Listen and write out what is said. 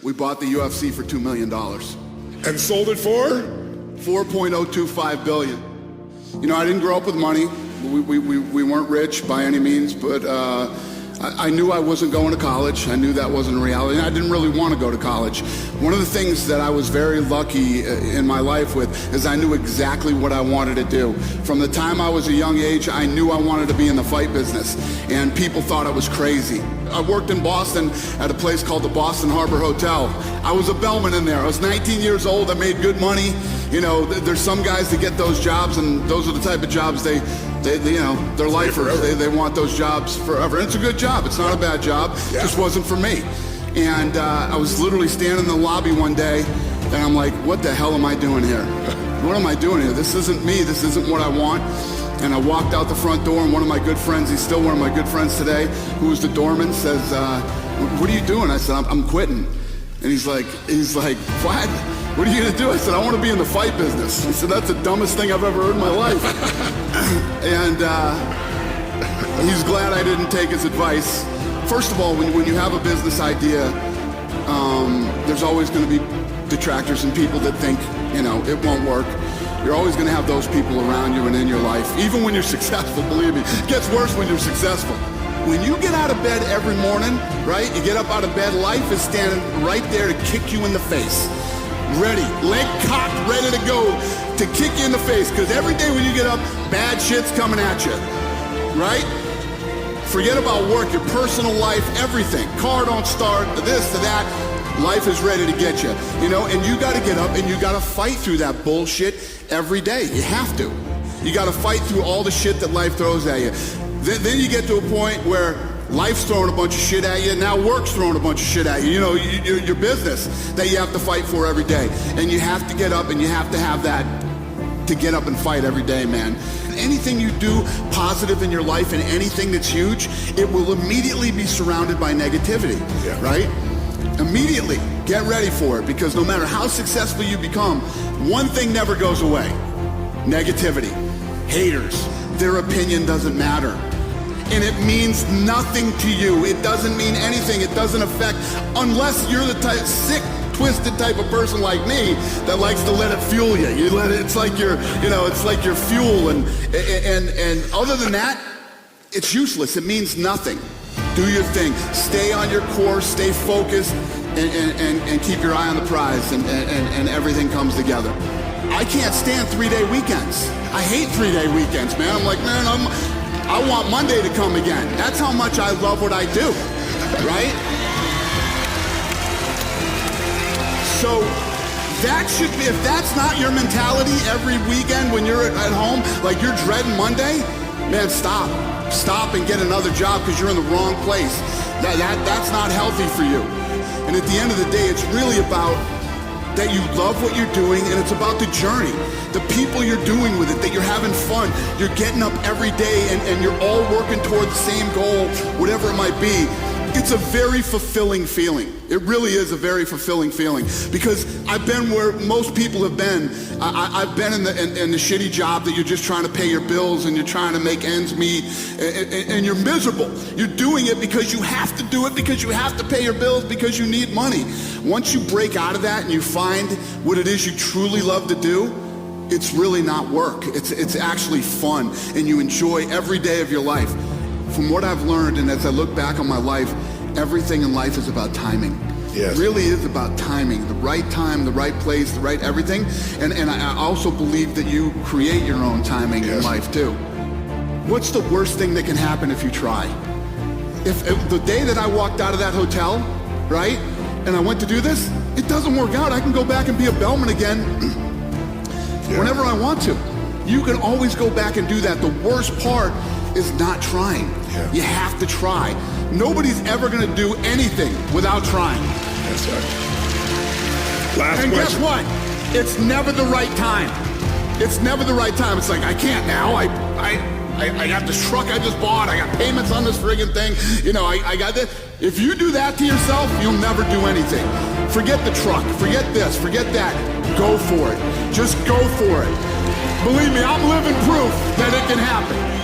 We bought the UFC for $2 million. And sold it for? $4.025 billion. You know, I didn't grow up with money. We weren't rich by any means, but I knew I wasn't going to college. I knew that wasn't a reality, and I didn't really want to go to college. One of the things that I was very lucky in my life with is I knew exactly what I wanted to do. From the time I was a young age, I knew I wanted to be in the fight business, and people thought I was crazy. I worked in Boston at a place called the Boston Harbor Hotel. I was a bellman in there. I was 19 years old. I made good money. You know, there's some guys that get those jobs, and those are the type of jobs they you know, they're lifers. They want those jobs forever. And it's a good job. It's not a bad job. It just wasn't for me. And I was literally standing in the lobby one day, and I'm like, what the hell am I doing here? What am I doing here? This isn't me. This isn't what I want. And I walked out the front door, and one of my good friends, he's still one of my good friends today, who was the doorman, says, what are you doing? I said, I'm quitting. And he's like, what? What are you gonna do? I said, I want to be in the fight business. He said, that's the dumbest thing I've ever heard in my life. And he's glad I didn't take his advice. First of all, when you have a business idea, there's always gonna be detractors and people that think, you know, it won't work. You're always gonna have those people around you and in your life, even when you're successful, believe me. It gets worse when you're successful. When you get out of bed every morning, right, you get up out of bed, life is standing right there to kick you in the face. Ready, leg cocked, ready to go to kick you in the face. Because every day when you get up, bad shit's coming at you, right? Forget about work, your personal life, everything. Car don't start, to this, to that. Life is ready to get you, you know? And you got to get up and you got to fight through that bullshit every day. You have to. You got to fight through all the shit that life throws at you. Then you get to a point where life's throwing a bunch of shit at you, now work's throwing a bunch of shit at you. You know, your business that you have to fight for every day. And you have to get up and you have to have that to get up and fight every day, man. Anything you do positive in your life and anything that's huge, it will immediately be surrounded by negativity, right? Immediately, get ready for it, because no matter how successful you become, one thing never goes away: negativity, haters. Their opinion doesn't matter. And it means nothing to you. It doesn't mean anything. It doesn't affect, unless you're the type, sick, twisted type of person like me that likes to let it fuel you. You let it, it's like your, you know, it's like your fuel. And other than that, it's useless. It means nothing. Do your thing. Stay on your course. Stay focused, and keep your eye on the prize, and everything comes together. I can't stand 3-day weekends. I hate 3-day weekends, man. I'm like, man, I want Monday to come again. That's how much I love what I do, right? So that should be, if that's not your mentality every weekend when you're at home, like you're dreading Monday, man, stop. Stop and get another job, because you're in the wrong place. That's not healthy for you. And at the end of the day, it's really about that you love what you're doing, and it's about the journey, the people you're doing with it, that you're having fun, you're getting up every day, and you're all working toward the same goal, whatever it might be. It's a very fulfilling feeling. It really is a very fulfilling feeling, because I've been where most people have been. I've been in the shitty job that you're just trying to pay your bills and you're trying to make ends meet, and you're miserable. You're doing it because you have to do it, because you have to pay your bills, because you need money. Once you break out of that and you find what it is you truly love to do, it's really not work. It's actually fun, and you enjoy every day of your life. From what I've learned, and as I look back on my life, everything in life is about timing. Yes. It really is about timing, the right time, the right place, the right everything. And I also believe that you create your own timing in life too. What's the worst thing that can happen if you try? If the day that I walked out of that hotel, right, and I went to do this, it doesn't work out, I can go back and be a bellman again whenever I want to. You can always go back and do that. The worst part is not trying. You have to try. Nobody's ever going to do anything without trying. That's right. Last and question. Guess what? It's never the right time. It's never the right time. It's like, I can't now. I got this truck I just bought. I got payments on this friggin' thing. You know, I got this. If you do that to yourself, you'll never do anything. Forget the truck. Forget this. Forget that. Go for it. Just go for it. Believe me, I'm living proof that it can happen.